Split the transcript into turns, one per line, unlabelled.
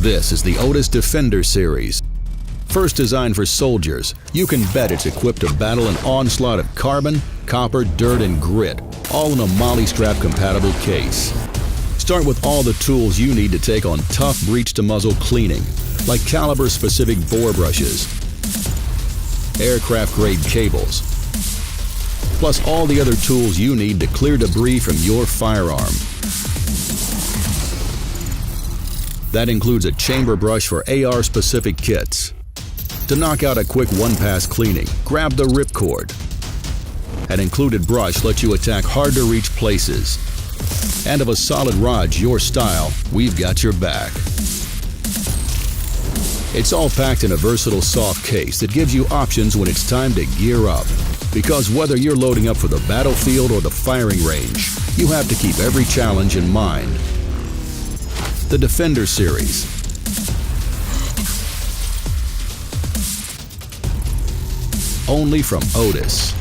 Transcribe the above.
This is the Otis Defender Series. First designed for soldiers, you can bet it's equipped to battle an onslaught of carbon, copper, dirt, and grit, all in a MOLLE strap-compatible case. Start with all the tools you need to take on tough breech-to-muzzle cleaning, like caliber-specific bore brushes, aircraft-grade cables, plus all the other tools you need to clear debris from your firearm. That includes a chamber brush for AR-specific kits. To knock out a quick one-pass cleaning, grab the ripcord. An included brush lets you attack hard-to-reach places. And if a solid rod's your style, we've got your back. It's all packed in a versatile soft case that gives you options when it's time to gear up. Because whether you're loading up for the battlefield or the firing range, you have to keep every challenge in mind. The Defender Series. Only from Otis.